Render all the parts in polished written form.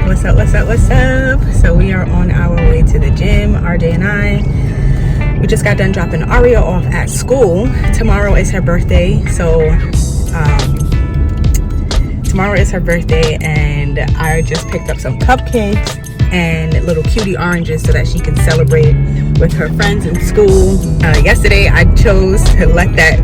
What's up, what's up, what's up? So we are on our way to the gym, RJ and I. We just got done dropping Aria off at school. Tomorrow is her birthday, so tomorrow is her birthday, and I just picked up some cupcakes and little cutie oranges so that she can celebrate with her friends in school. Yesterday I chose to let that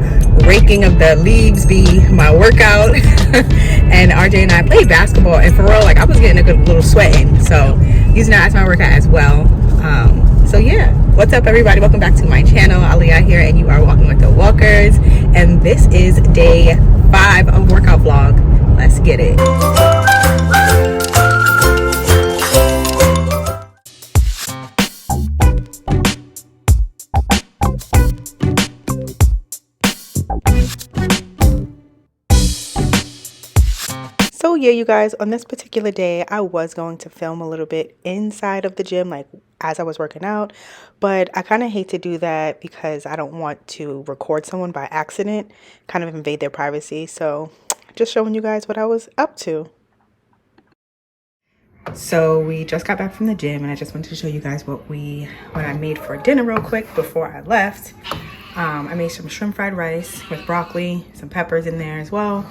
raking of the leaves be my workout and RJ and I played basketball, and for real, like, I was getting a good little sweat in, so using that as my workout as well. So yeah, what's up everybody, welcome back to my channel. Aliyah here, and you are walking with the walkers, and this is day 5 of workout vlog. Let's get it. So yeah, you guys, on this particular day, I was going to film a little bit inside of the gym, like as I was working out, but I kind of hate to do that because I don't want to record someone by accident, kind of invade their privacy. So just showing you guys what I was up to. So we just got back from the gym, and I just wanted to show you guys what I made for dinner real quick before I left. I made some shrimp fried rice with broccoli, some peppers in there as well.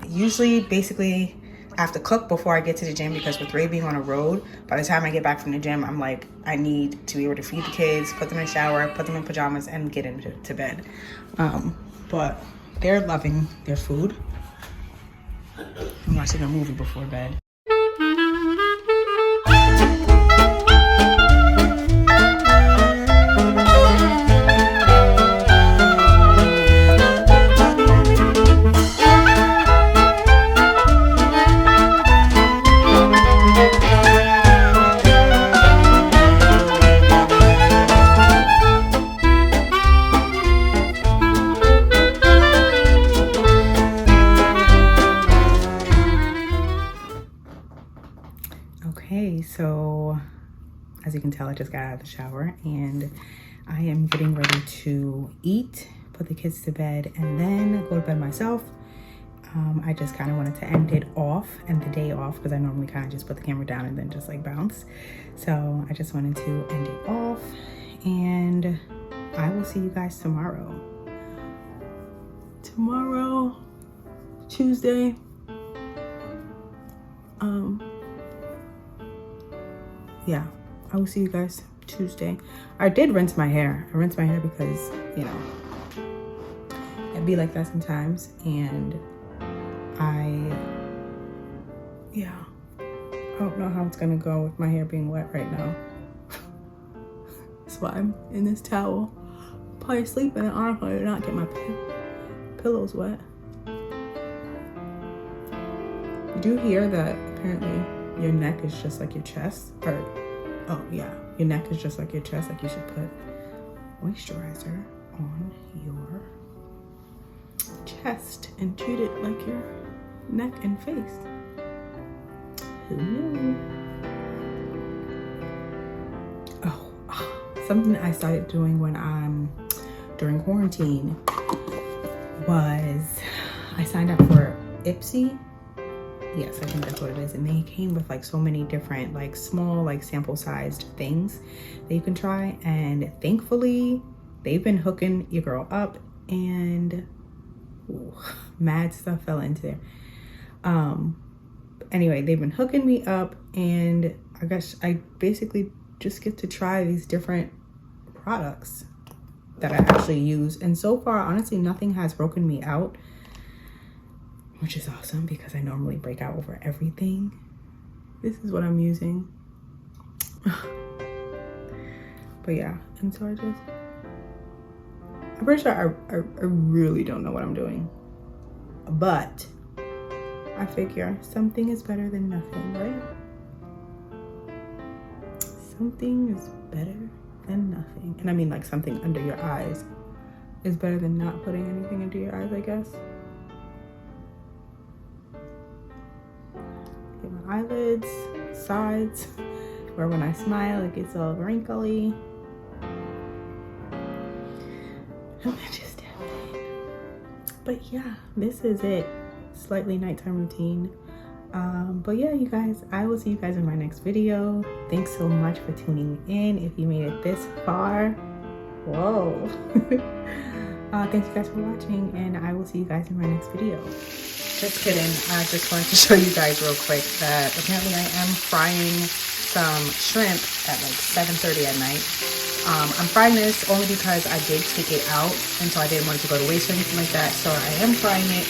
Usually, basically, I have to cook before I get to the gym because with Ray being on a road, by the time I get back from the gym, I'm like, I need to be able to feed the kids, put them in the shower, put them in pajamas, and get into bed. But they're loving their food. I'm watching a movie before bed. Okay, so as you can tell, I just got out of the shower and I am getting ready to eat, put the kids to bed, and then go to bed myself. I just kind of wanted to end it off and the day off because I normally kind of just put the camera down and then just like bounce. So I just wanted to end it off, and I will see you guys tomorrow. Tomorrow, Tuesday. Yeah, I will see you guys Tuesday. I did rinse my hair. I rinsed my hair because, you know, it'd be like that sometimes. And I don't know how it's gonna go with my hair being wet right now. That's why I'm in this towel. Probably sleeping and honestly not get my pillows wet. You do hear that apparently your neck is just like your chest, or oh yeah, your neck is just like your chest. Like you should put moisturizer on your chest and treat it like your neck and face. Who knew? Oh, something I started doing when during quarantine was I signed up for IPSY. Yes, I think that's what it is. And they came with like so many different like small like sample sized things that you can try. And thankfully they've been hooking your girl up, and mad stuff fell into there. Anyway, they've been hooking me up, and I guess I basically just get to try these different products that I actually use. And so far, honestly, nothing has broken me out, which is awesome because I normally break out over everything. This is what I'm using. But yeah, and so I'm pretty sure I really don't know what I'm doing. But I figure something is better than nothing, right? Something is better than nothing. And I mean like something under your eyes is better than not putting anything under your eyes, I guess. Get my eyelids, sides, where when I smile it gets all wrinkly. But yeah, this is it. Slightly nighttime routine. But yeah, you guys, I will see you guys in my next video. Thanks so much for tuning in. If you made it this far, whoa. Thank you guys for watching, and I will see you guys in my next video. Just kidding. I just wanted to show you guys real quick that apparently I am frying some shrimp at like 7:30 at night. I'm frying this only because I did take it out, and so I didn't want it to go to waste or anything like that. So I am frying it,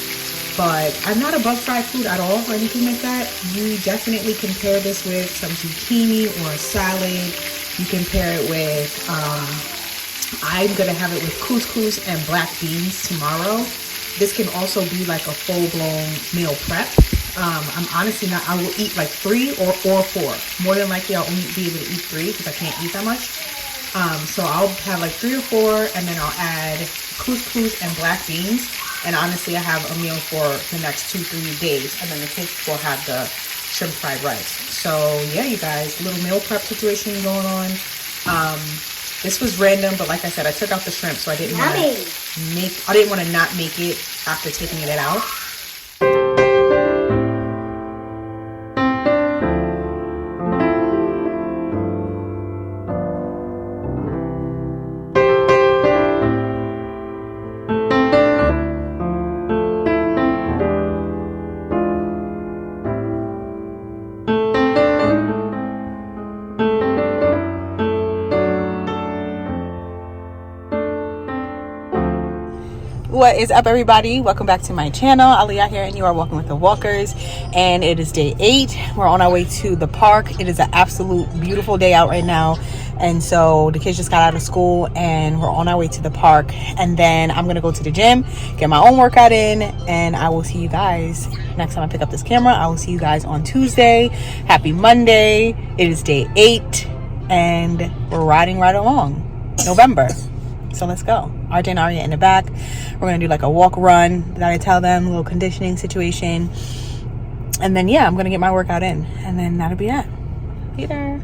but I'm not above fried food at all or anything like that. You definitely can pair this with some zucchini or a salad. You can pair it with, I'm gonna have it with couscous and black beans tomorrow. This can also be like a full-blown meal prep. I'm honestly not, I will eat like 3 or 4. More than likely I'll only be able to eat 3 because I can't eat that much. So I'll have like 3 or 4, and then I'll add couscous and black beans. And honestly, I have a meal for the next 2-3 days, and then the kids will have the shrimp fried rice. So yeah, you guys, little meal prep situation going on. This was random, but like I said, I took out the shrimp, so I didn't want to not make it after taking it out. What is up, everybody? Welcome back to my channel. Aliyah here, and you are walking with the walkers, and it is day 8. We're on our way to the park. It is an absolute beautiful day out right now, and so the kids just got out of school and we're on our way to the park, and then I'm gonna go to the gym, get my own workout in, and I will see you guys next time I pick up this camera. I will see you guys on Tuesday. Happy Monday. It is day 8 and we're riding right along. November. So let's go. RJ and Aria in the back. We're gonna do like a walk run that I tell them, a little conditioning situation. And then yeah, I'm gonna get my workout in, and then that'll be it. Later.